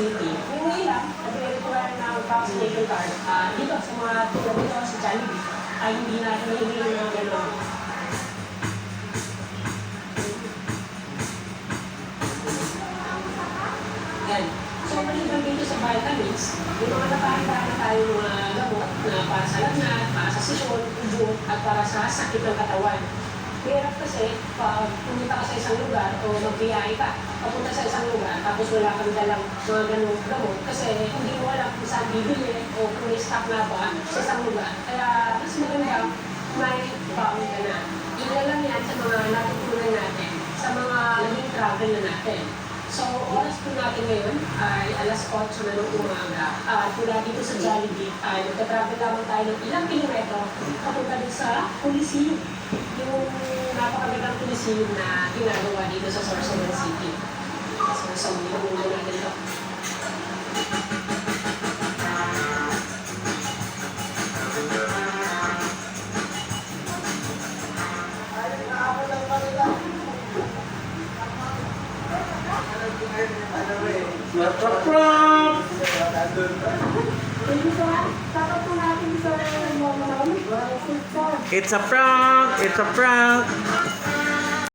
City. Yung ngayon lang, nag-require ng vaccinating card. Dito sa mga tulad dito sa Jollibee, ay hindi na hindi na gano'n. Yan. So, maliban dito sa vitamins, yung mga nakahanda na tayo mga gamot na para sa lagnat, para sa sisyon, ubo, at para sa sakit ng katawan. Mahirap kasi, pag pumunta ka sa isang lugar o magbiyahe ka, papunta sa isang lugar, tapos wala kang dalang mga ganong gamot kasi hindi mo alam kung saan bibili o kung may stock na ba sa isang lugar. Kaya mas maganda may baon ka na. Ilan lang yan sa mga natutunan natin, sa mga naging travel na natin. So, oras po natin ngayon ay alas 8 na ng umaga. Mula dito sa Jollibee, nagka-travel lamang tayo ng ilang kilometro papunta din sa Coliseum. Yung napakagandang Coliseum na ginagawa dito sa Sorsogon City. So, sumuli muna natin ito. It's a prank! It's a prank!